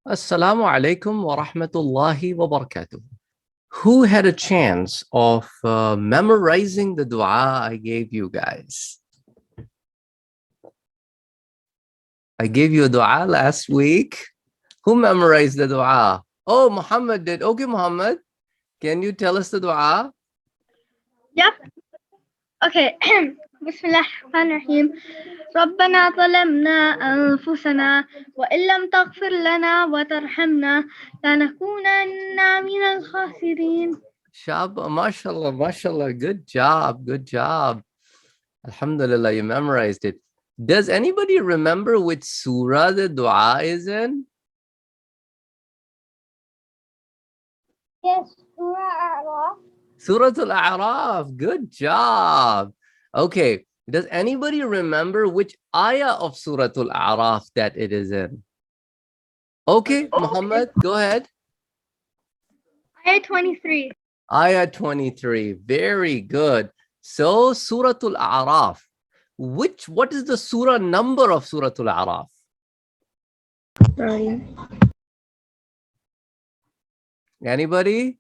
Assalamu alaikum wa rahmatullahi wa barakatuh. Who had a chance of memorizing the dua I gave you guys? I gave you a dua last week. Who memorized the dua? Oh, Muhammad did. Okay, Muhammad, can you tell us the dua? Yep. Okay. بسم الله الرحمن الرحيم ربنا ظلمنا أنفسنا وإن لم تغفر لنا وترحمنا لنكونن من الخاسرين. Shab, mashallah, mashallah. Good job, good job. Alhamdulillah, you memorized it. Does anybody remember which surah the dua is in? Yes, Surah Surah Al-A'raf. Good job. Okay. Does anybody remember which ayah of Surah Al-A'raf that it is in? Okay, Muhammad, go ahead. Ayah 23. Ayah 23. Very good. So Surah Al-A'raf. What is the surah number of Surah Al-A'raf? 30. Anybody?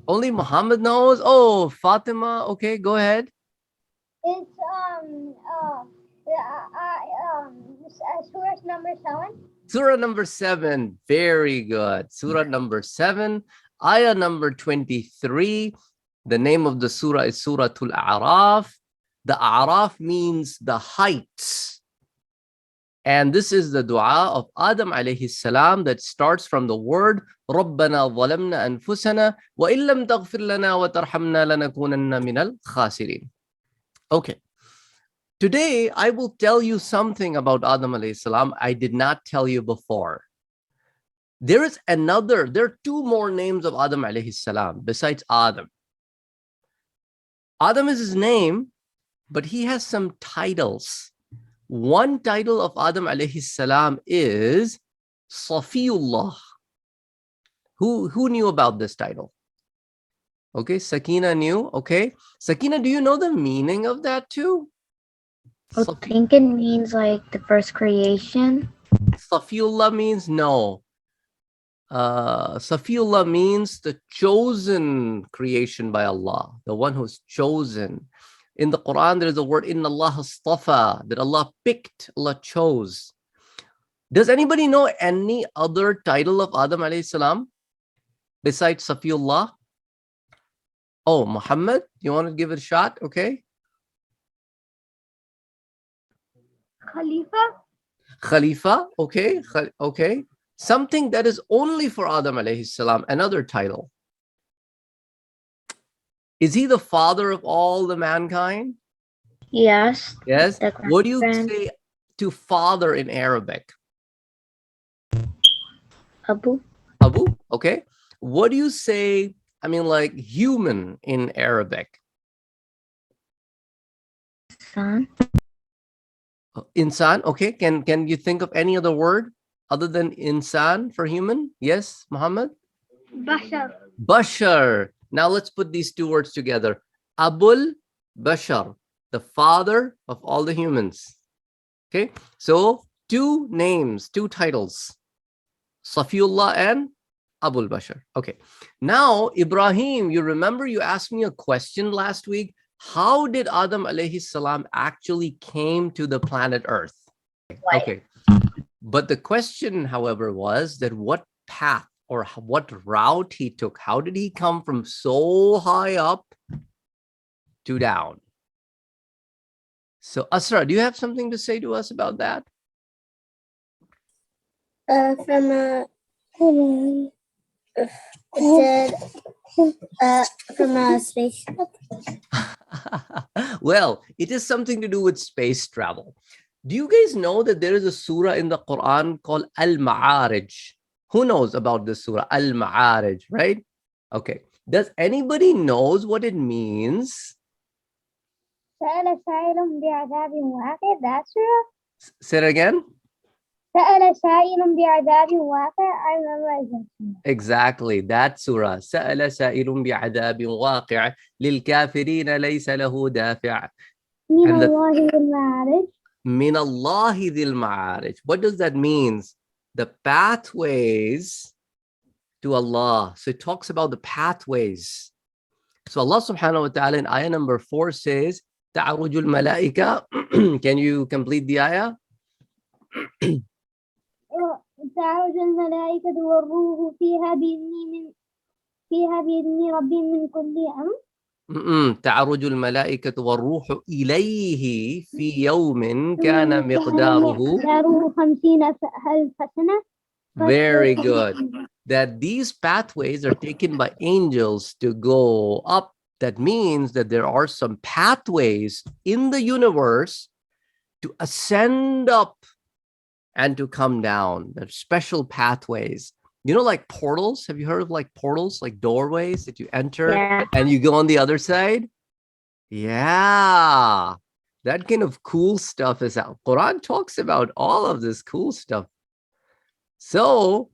Only Muhammad knows? Oh, Fatima. Okay, go ahead. It's Surah number 7. Surah number 7. Very good. Surah number 7. Ayah number 23. The name of the surah is Surah Al-A'raf. The A'raf means the heights. And this is the dua of Adam alayhi salam that starts from the word رَبَّنَا ظَلَمْنَا أَنفُسَنَا وَإِن لَمْ تَغْفِرْ لَنَا وَتَرْحَمْنَا لَنَكُونَنَّ مِنَ الْخَاسِرِينَ. Okay. Today, I will tell you something about Adam alayhi salam I did not tell you before. There are two more names of Adam alayhi salam besides Adam. Adam is his name, but he has some titles. One title of Adam alayhi salam is Safiyullah. Who knew about this title? Okay, Sakina knew. Okay, Sakina, do you know the meaning of that too? I think it means like the first creation. Safiyullah means no. Safiyullah means the chosen creation by Allah, the one who's chosen. In the Quran, there is a word, Inna Allah astafa, that Allah picked, Allah chose. Does anybody know any other title of Adam alayhi salam besides Safiyullah? Oh, Muhammad, you want to give it a shot? Okay. Khalifa. Khalifa, okay, okay. Something that is only for Adam alayhi salam, another title. Is he the father of all the mankind? Yes. Yes. What do you say to father in Arabic? Abu. Abu, okay. What do you say, I mean, like human in Arabic? Son. Insan, okay. Can you think of any other word other than insan for human? Yes, Muhammad? Bashar. Bashar. Now let's put these two words together. Abul Bashar, the father of all the humans. Okay, so two names, two titles, Safiullah and Abul Bashar. Okay, now Ibrahim, you remember you asked me a question last week. How did Adam alayhi salam actually came to the planet Earth? Okay, but the question, however, was that what path or what route he took. How did he come from so high up to down? So Asra, do you have something to say to us about that? From a spaceship. Well, it is something to do with space travel. Do you guys know that there is a surah in the Quran called Al-Ma'arij? Who knows about this surah? Al-Ma'arij, right? Okay. Does anybody knows what it means? سأل سائل بعذاب واقع. That surah? Say it again. سأل سائل بعذاب واقع. I memorize it. Exactly, that surah. سأل سائل بعذاب واقع للكافرين ليس له دافع. من الله ذي المعارج. من الله ذي المعارج. What does that mean? the pathways to Allah. So it talks about the pathways. So Allah subhanahu wa ta'ala in ayah number 4 says, تعرج الملائكة. Can you complete the ayah? تعرج الملائكة والروح فيها بإذن ربي من كل أمر. تعرج الملائكة والروح إليه في يوم كان مقداره 50,000 سنة. Very good. That these pathways are taken by angels to go up. That means that there are some pathways in the universe to ascend up and to come down. There's special pathways. You know, like portals. Have you heard of like portals, like doorways that you enter and you go on the other side? Yeah. That kind of cool stuff is out. Quran talks about all of this cool stuff. So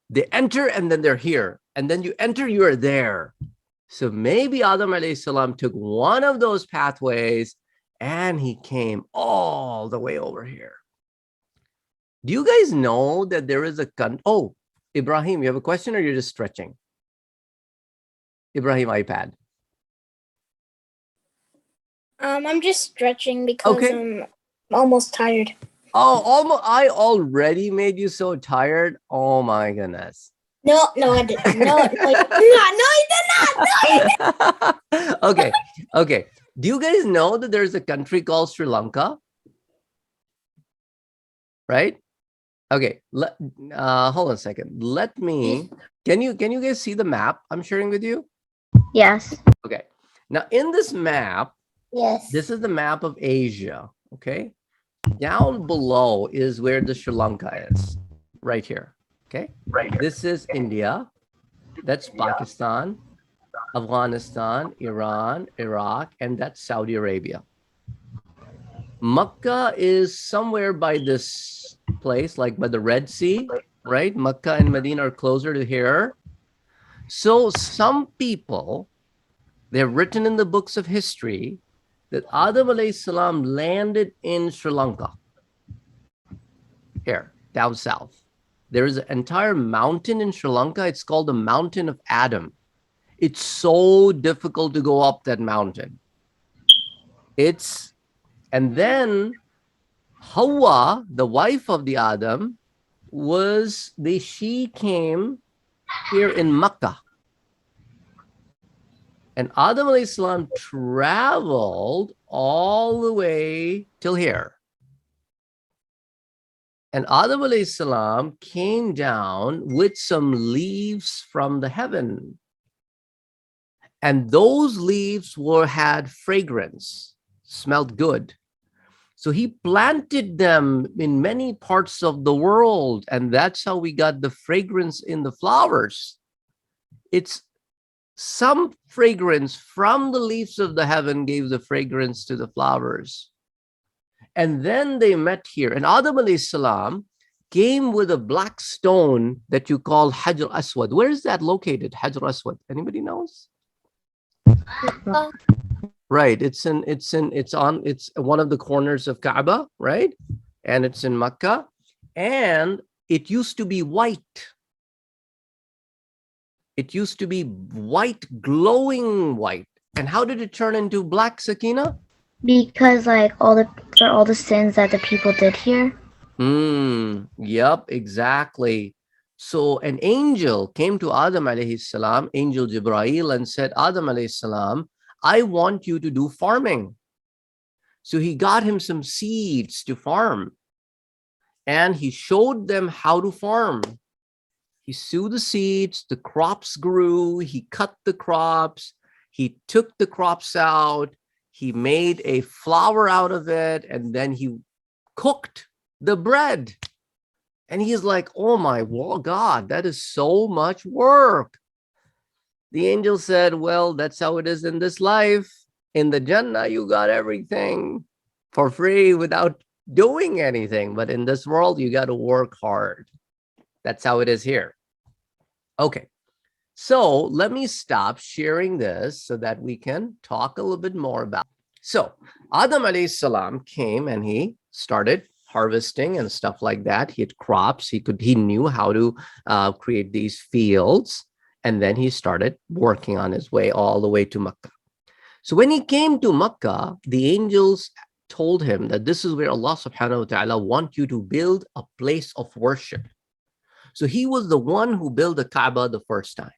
they enter and then they're here. And then you enter, you are there. So maybe Adam alayhi salam took one of those pathways and he came all the way over here. Do you guys know that there is a oh, Ibrahim, you have a question or you're just stretching? Ibrahim, iPad. I'm just stretching because I'm almost tired. Oh, almost! I already made you so tired. Oh my goodness. No, I didn't. No, I did not. Okay. Do you guys know that there's a country called Sri Lanka? Right? Okay. Hold on a second. Let me. Can you guys see the map I'm sharing with you? Yes. Okay. Now in this map, Yes. this is the map of Asia. Okay. Down below is where the Sri Lanka is. Right here. Okay. Right here. This is India. That's Pakistan, Afghanistan, Iran, Iraq, and that's Saudi Arabia. Makkah is somewhere by this place, like by the Red Sea, right? Makkah and Medina are closer to here. So some people, they're written in the books of history that Adam alayhi salam landed in Sri Lanka. Here, down south. There is an entire mountain in Sri Lanka. It's called the Mountain of Adam. It's so difficult to go up that mountain. And then Hawa, the wife of the Adam, she came here in Makkah. And Adam alayhi salam traveled all the way till here. And Adam alayhi salam came down with some leaves from the heaven. And those leaves had fragrance, smelled good. So he planted them in many parts of the world. And that's how we got the fragrance in the flowers. It's some fragrance from the leaves of the heaven gave the fragrance to the flowers. And then they met here. And Adam alayhi salam came with a black stone that you call Hajar Aswad. Where is that located, Hajar Aswad? Anybody knows? Right. It's one of the corners of Kaaba, right? And it's in Makkah. And it used to be white. It used to be white, glowing white. And how did it turn into black, Sakina? Because like all the sins that the people did here. Yep, exactly. So an angel came to Adam alayhi salam, Angel Jibreel, and said, Adam alayhi salam, I want you to do farming. So he got him some seeds to farm. And he showed them how to farm. He sowed the seeds, the crops grew, he cut the crops, he took the crops out, he made a flour out of it, and then he cooked the bread. And he's like, oh my God, that is so much work. The angel said, well, that's how it is in this life. In the Jannah, you got everything for free without doing anything. But in this world, you got to work hard. That's how it is here. Okay. So let me stop sharing this so that we can talk a little bit more about it. So Adam alayhi salam came and he started harvesting and stuff like that. He had crops. He knew how to create these fields. And then he started working on his way all the way to Makkah. So when he came to Makkah, the angels told him that this is where Allah subhanahu wa ta'ala wants you to build a place of worship. So he was the one who built the Kaaba the first time.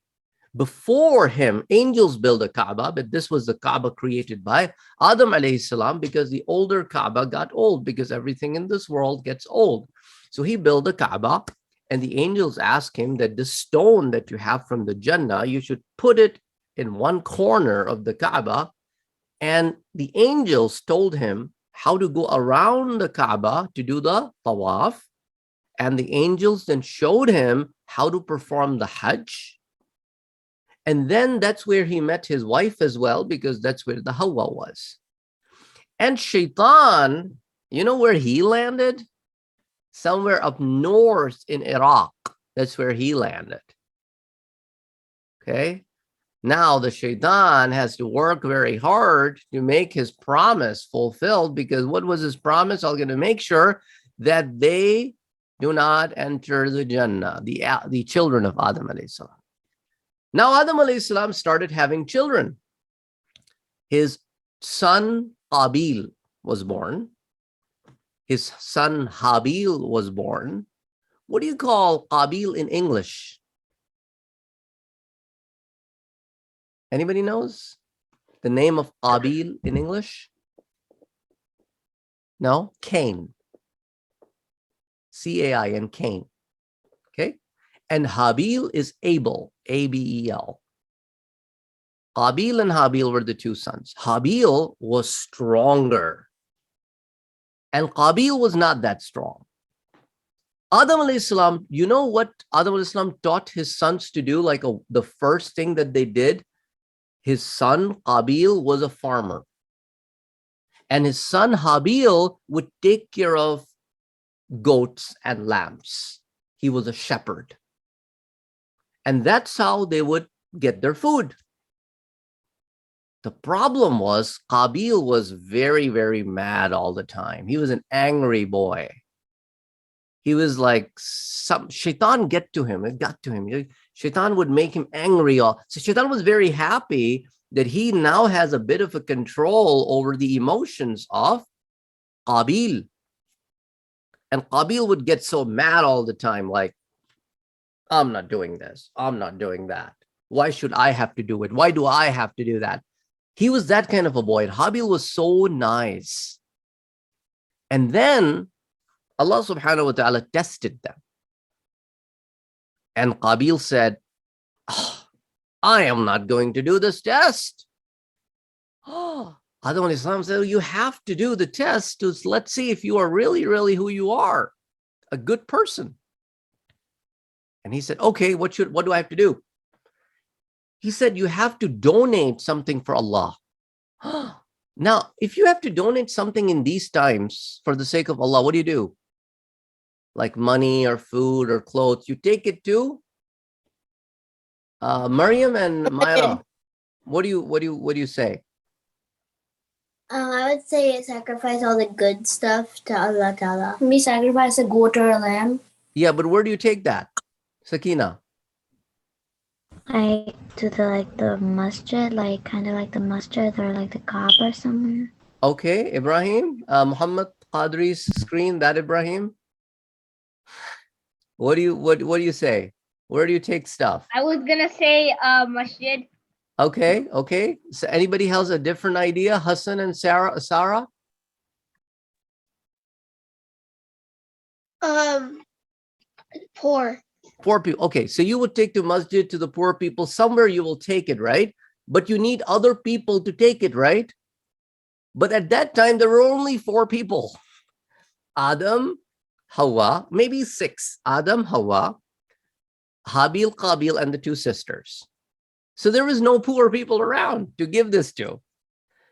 Before him, angels built a Kaaba, but this was the Kaaba created by Adam alayhi salam, because the older Kaaba got old, because everything in this world gets old. So he built a Kaaba, and the angels asked him that the stone that you have from the Jannah, you should put it in one corner of the Kaaba. And the angels told him how to go around the Kaaba to do the tawaf. And the angels then showed him how to perform the Hajj. And then that's where he met his wife as well, because that's where the Hawa was. And Shaitan, you know where he landed? Somewhere up north in Iraq. That's where he landed. Okay. Now the Shaitan has to work very hard to make his promise fulfilled, because what was his promise? I'm going to make sure that they do not enter the Jannah, the children of Adam alayhi salam. Now Adam alayhi salam started having children. His son Qabeel was born. His son Habeel was born. What do you call Qabeel in English? Anybody knows the name of Qabeel in English? No? Cain. C-A-I-N, Cain. Okay? And Habeel is Abel, A-B-E-L. Qabeel and Habeel were the two sons. Habeel was stronger, and Qabeel was not that strong. Adam alayhi salam, you know what Adam alayhi salam taught his sons to do? Like the first thing that they did, his son Qabeel was a farmer. And his son Habeel would take care of goats and lambs. He was a shepherd. And that's how they would get their food. The problem was Qabeel was very, very mad all the time. He was an angry boy. He was like, some Shaitan get to him. It got to him. Shaitan would make him angry. So Shaitan was very happy that he now has a bit of a control over the emotions of Qabeel. And Qabeel would get so mad all the time, like, I'm not doing this. I'm not doing that. Why should I have to do it? Why do I have to do that? He was that kind of a boy. And Habeel was so nice. And then Allah subhanahu wa ta'ala tested them. And Qabeel said, I am not going to do this test. Adam alayhi salam said, you have to do the test to let's see if you are really, really who you are, a good person. And he said, okay, what do I have to do? He said, you have to donate something for Allah. Now, if you have to donate something in these times for the sake of Allah, what do? Like money or food or clothes, you take it to Maryam and Myra. What do you say? I would say sacrifice all the good stuff to Allah Ta'ala. Me sacrifice a goat or a lamb. Yeah, but where do you take that? Sakina. Like to the masjid, like kind of like the masjid or like the Kaaba or somewhere. Okay, Ibrahim. Muhammad Qadri's screen, that Ibrahim. What do you say? Where do you take stuff? I was gonna say masjid. Okay. So anybody has a different idea? Hassan and Sarah? Poor. Poor people. Okay, so you would take the masjid to the poor people. Somewhere you will take it, right? But you need other people to take it, right? But at that time, there were only 4 people. Adam, Hawa, maybe 6. Adam, Hawa, Habeel, Qabeel, and the 2 sisters. So there was no poor people around to give this to.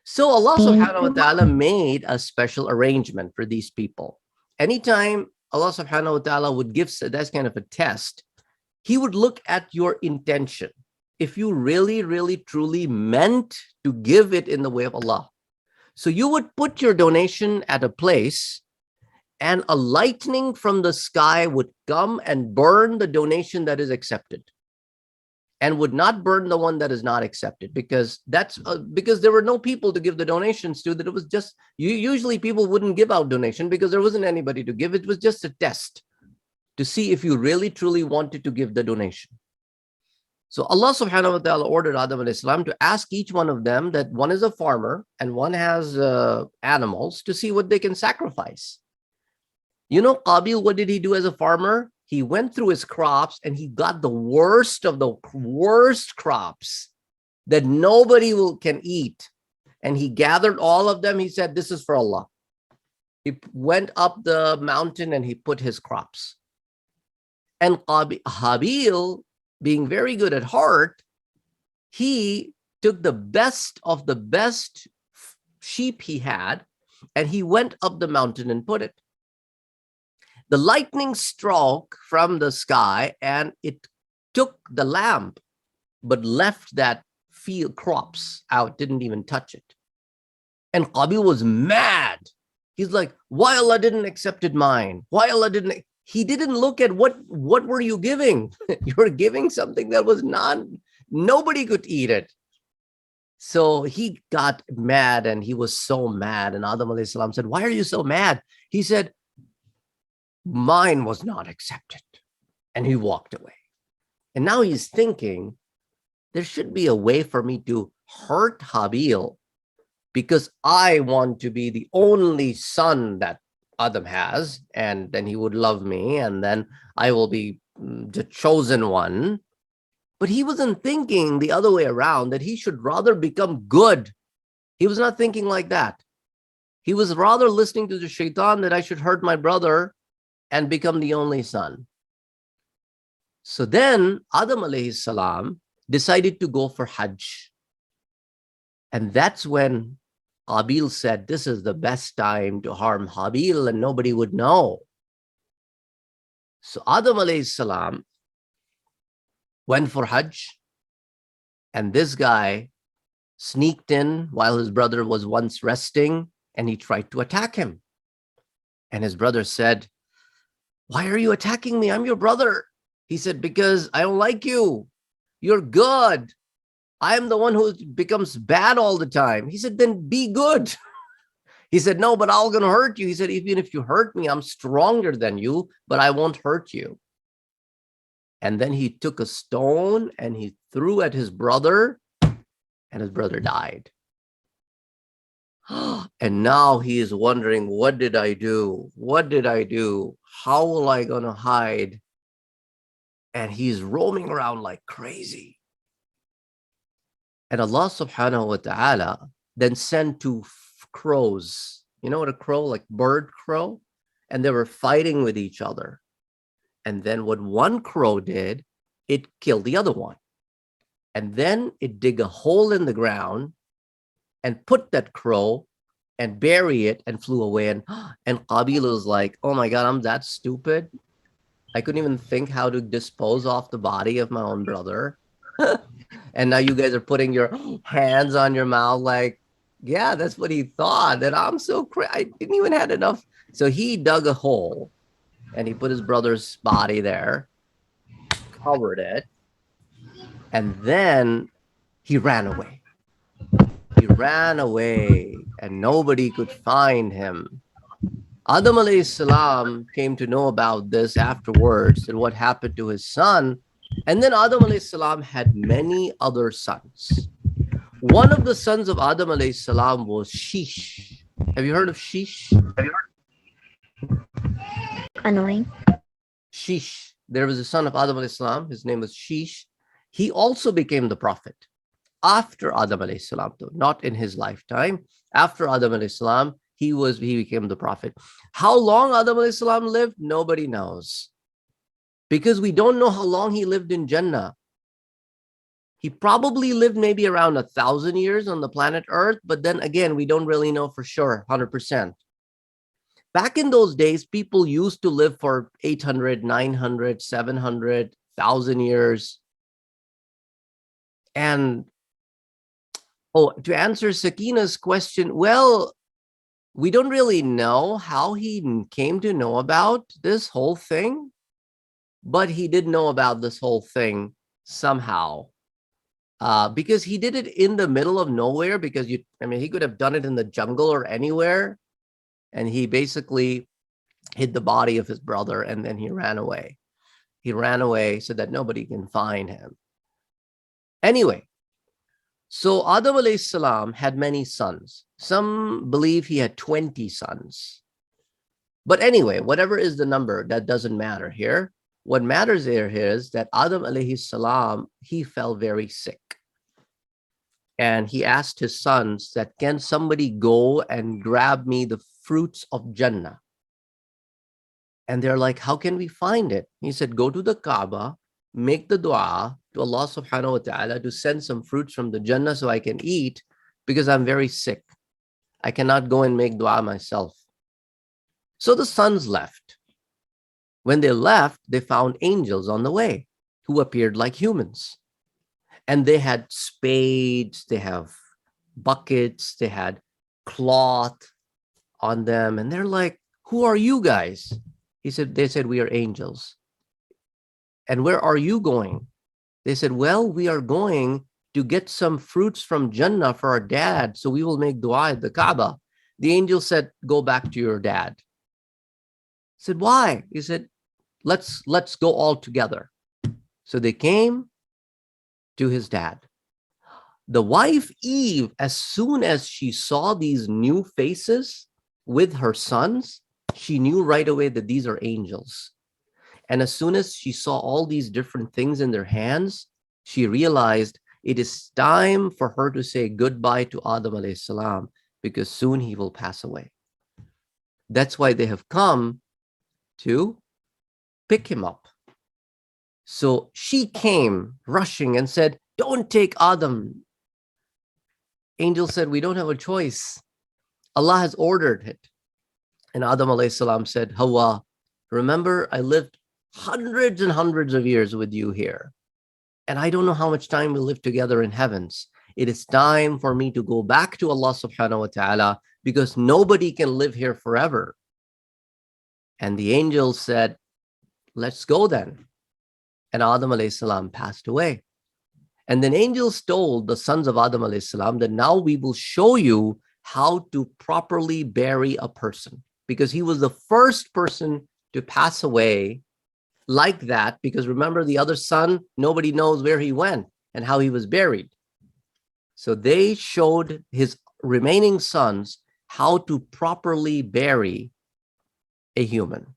So Allah subhanahu wa ta'ala made a special arrangement for these people. Anytime Allah subhanahu wa ta'ala would give, that's kind of a test, he would look at your intention. If you really, really, truly meant to give it in the way of Allah. So you would put your donation at a place, and a lightning from the sky would come and burn the donation that is accepted, and would not burn the one that is not accepted, because that's because there were no people to give the donations to. That it was just usually people wouldn't give out donation because there wasn't anybody to give. It was just a test to see if you really truly wanted to give the donation. So Allah subhanahu wa ta'ala ordered Adam alayhi salam to ask each one of them, that one is a farmer and one has animals, to see what they can sacrifice. You know, Qabeel, what did he do as a farmer? He went through his crops and he got the worst of the worst crops that nobody can eat. And he gathered all of them. He said, this is for Allah. He went up the mountain and he put his crops. And Habeel, being very good at heart, he took the best of the best sheep he had, and he went up the mountain and put it. The lightning struck from the sky and it took the lamb, but left that field crops out, didn't even touch it. And Qabeel was mad. He's like, why Allah didn't accepted mine? Why Allah didn't? He didn't look at what were you giving? You were giving something that was nobody could eat it. So he got mad, and he was so mad. And Adam alayhi salam said, why are you so mad? He said, mine was not accepted. And he walked away. And now he's thinking, there should be a way for me to hurt Habeel, because I want to be the only son that Adam has, and then he would love me, and then I will be the chosen one. But he wasn't thinking the other way around, that he should rather become good. He was not thinking like that. He was rather listening to the shaitan, that I should hurt my brother and become the only son. So then Adam alayhi salam decided to go for Hajj. And that's when Qabeel said, this is the best time to harm Habeel and nobody would know. So Adam alayhi salam went for Hajj, and this guy sneaked in while his brother was once resting, and he tried to attack him. And his brother said, why are you attacking me? I'm your brother. He said, because I don't like you. You're good. I am the one who becomes bad all the time. He said, then be good. He said, no, but I'm going to hurt you. He said, even if you hurt me, I'm stronger than you, but I won't hurt you. And then he took a stone and he threw at his brother, and his brother died. And now he is wondering, what did I do? What did I do? How will I going to hide? And he's roaming around like crazy. And Allah subhanahu wa ta'ala then sent two crows. You know what a crow, like bird crow? And they were fighting with each other. And then what one crow did, it killed the other one. And then it dig a hole in the ground and put that crow and bury it and flew away. And Qabeel was like, oh my God, I'm that stupid. I couldn't even think how to dispose off the body of my own brother. And now you guys are putting your hands on your mouth like, yeah, that's what he thought. That I'm so crazy. I didn't even have enough. So he dug a hole and he put his brother's body there, covered it, and then he ran away. He ran away and nobody could find him. Adam alayhi salam came to know about this afterwards and what happened to his son. And then Adam alayhi salam had many other sons. One of the sons of Adam alayhi salam was Sheesh. Have you heard of Sheesh? Annoying. Sheesh. There was a son of Adam alayhi salam. His name was Sheesh. He also became the prophet after Adam alayhi salam, though, not in his lifetime. After Adam alayhi salam, he became the prophet. How long Adam alayhi salam lived? Nobody knows. Because we don't know how long he lived in Jannah. He probably lived maybe around 1,000 years on the planet Earth, but then again, we don't really know for sure, 100%. Back in those days, people used to live for 800, 900, 700, 1,000 years. And to answer Sakina's question, well, We don't really know how he came to know about this whole thing, but he did know about this whole thing somehow. Because he did it in the middle of nowhere, because he could have done it in the jungle or anywhere. And he basically hid the body of his brother, and then he ran away. He ran away so that nobody can find him. Anyway, so Adam alayhi salam had many sons. Some believe he had 20 sons. But anyway, whatever is the number, that doesn't matter here. What matters here is that Adam alayhi salam, he fell very sick. And he asked his sons that, can somebody go and grab me the fruits of Jannah? And they're like, how can we find it? He said, go to the Kaaba, make the dua to Allah subhanahu wa ta'ala to send some fruits from the Jannah so I can eat, because I'm very sick. I cannot go and make dua myself. So the sons left. When they left, they found angels on the way who appeared like humans. And they had spades, they have buckets, they had cloth on them. And they're like, who are you guys? They said, we are angels. And where are you going? They said, well, we are going to get some fruits from Jannah for our dad, so we will make dua at the Kaaba. The angel said, go back to your dad. He said, why? He said, let's go all together. So they came to his dad. The wife Eve, as soon as she saw these new faces with her sons, she knew right away that these are angels. And as soon as she saw all these different things in their hands, she realized it is time for her to say goodbye to Adam alayhi salam, because soon he will pass away. That's why they have come to pick him up. So she came rushing and said, don't take Adam. Angel said, we don't have a choice. Allah has ordered it. And Adam alayhi salam said, Hawa, remember, I lived hundreds and hundreds of years with you here. And I don't know how much time we'll live together in heavens. It is time for me to go back to Allah subhanahu wa ta'ala, because nobody can live here forever. And the angel said, let's go then. And Adam alayhi salam passed away. And then angels told the sons of Adam alayhi salam that now we will show you how to properly bury a person, because he was the first person to pass away like that. Because remember, the other son, nobody knows where he went and how he was buried. So they showed his remaining sons how to properly bury a human.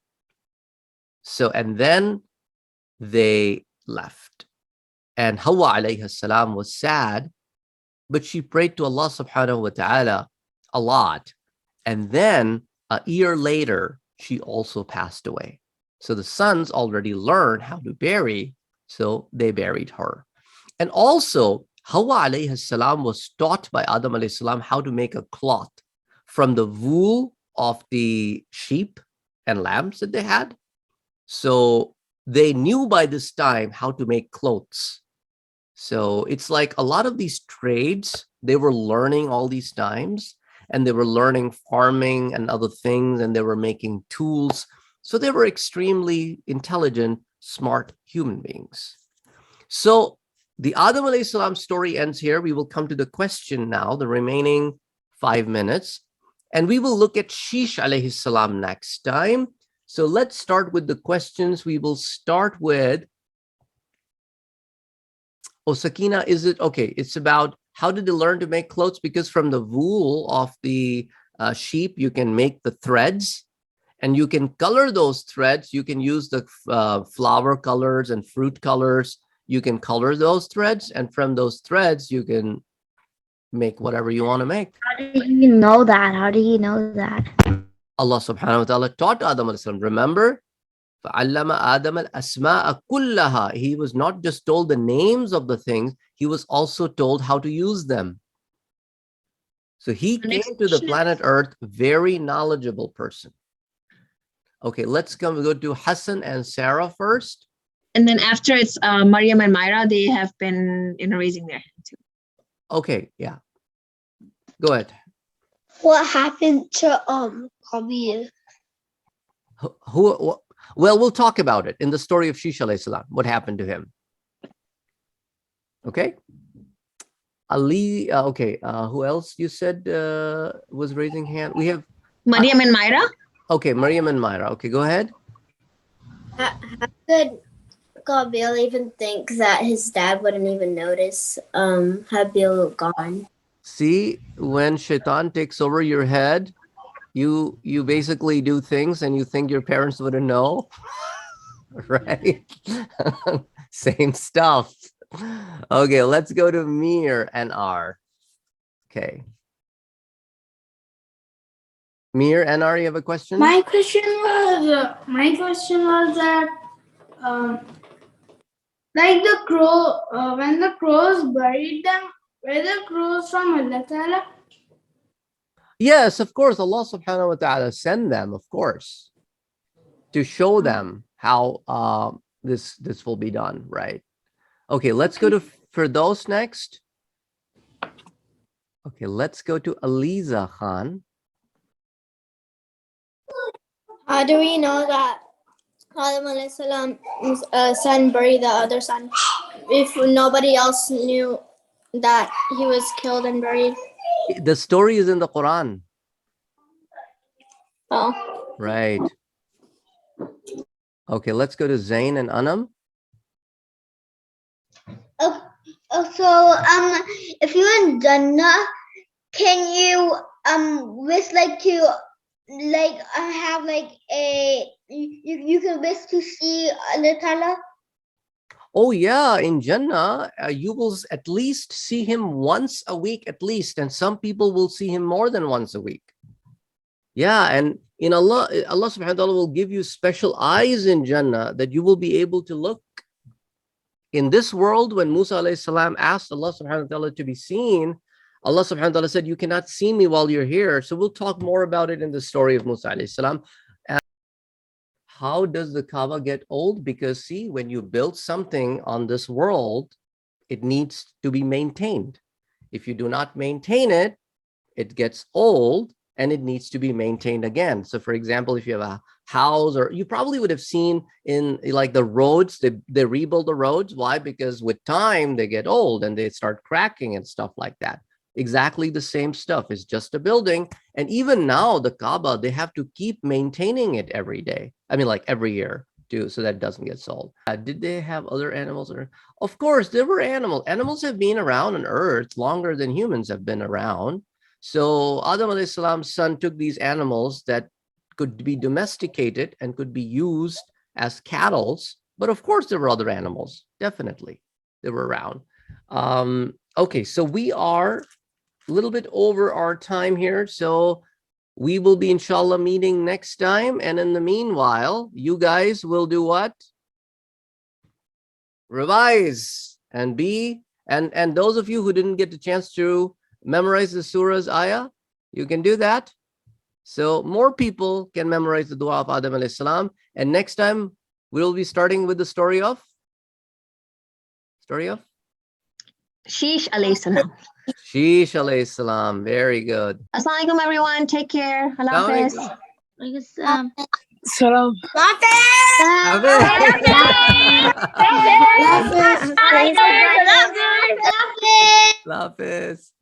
So, and then they left. And Hawa alayhi salam was sad, but she prayed to Allah subhanahu wa ta'ala a lot. And then a year later, she also passed away. So the sons already learned how to bury, so they buried her. And also, Hawa alayhi salam was taught by Adam alayhi salam how to make a cloth from the wool of the sheep and lambs that they had. So they knew by this time how to make clothes. So it's like a lot of these trades, they were learning all these times, and they were learning farming and other things, and they were making tools. So they were extremely intelligent, smart human beings. So the Adam alayhi salam story ends here. We will come to the question now, the remaining 5 minutes, and we will look at Sheesh alayhi salam next time. So let's start with the questions. We will start with, Sakina, is it okay? It's about how did they learn to make clothes? Because from the wool of the sheep, you can make the threads, and you can color those threads. You can use the flower colors and fruit colors. You can color those threads, and from those threads, you can make whatever you want to make. How do you know that? How do you know that? Allah subhanahu wa ta'ala taught Adam alayhi salam. Remember? فَعَلَّمَ آدَمَ الْأَسْمَاءَ كُلَّهَا. He was not just told the names of the things, he was also told how to use them. So he came to the planet Earth very knowledgeable person. Okay, let's go to Hassan and Sarah first. And then after it's Mariam and Myra, they have been raising their hand too. Okay, yeah. Go ahead. What happened to Qabeel? Well, we'll talk about it in the story of Shish alayhi salam. What happened to him? Okay. Ali. Okay. Who else you said was raising hand? We have Maryam and Myra. okay, Maryam and Myra. Okay, go ahead. How could Qabeel even think that his dad wouldn't even notice Habeel gone? See, when shaitan takes over your head, you basically do things and you think your parents wouldn't know. Right? Same stuff. Okay, let's go to Mir and R. Okay. Mir and R, you have a question? My question was that like the crow when the crows buried them, were the crows from Allah Ta'ala? Yes, of course. Allah subhanahu wa ta'ala send them, of course, to show them how this will be done, right? Okay, let's go to Firdaus next. Okay, let's go to Aliza Khan. How do we know that Adam alayhi salam's son buried the other son if nobody else knew that he was killed and buried? The story is in the Quran. Oh. Right. Okay, let's go to Zain and Anam. So if you're in Jannah, can you wish like to have like a you can wish to see Allah Ta'ala? Oh yeah, in Jannah, you will at least see him once a week at least, and some people will see him more than once a week. Yeah, and in Allah subhanahu wa ta'ala will give you special eyes in Jannah that you will be able to look. In this world, when Musa alayhi salam asked Allah subhanahu wa ta'ala to be seen, Allah subhanahu wa ta'ala said, you cannot see me while you're here. So we'll talk more about it in the story of Musa alayhi salam. How does the Kaaba get old? Because see, when you build something on this world, it needs to be maintained. If you do not maintain it, it gets old and it needs to be maintained again. So for example, if you have a house, or you probably would have seen in like the roads, they rebuild the roads. Why? Because with time they get old and they start cracking and stuff like that. Exactly the same stuff. It's just a building. And even now the Kaaba, they have to keep maintaining it every day. I mean, like every year too, so that it doesn't get sold. Did they have other animals? Of course, there were animals. Animals have been around on Earth longer than humans have been around. So Adam alayhi salam's son took these animals that could be domesticated and could be used as cattle. But of course, there were other animals. Definitely, they were around. Okay, so we are a little bit over our time here. So we will be, inshallah, meeting next time. And in the meanwhile, you guys will do what? Revise and and those of you who didn't get the chance to memorize the surah's ayah, you can do that. So more people can memorize the dua of Adam alayhi salam. And next time we'll be starting with the story of Shish alayhi salam. Shish alayhi salam. Very good. Assalamualaikum everyone. Take care. Allah Hafiz. Salam. Hafiz.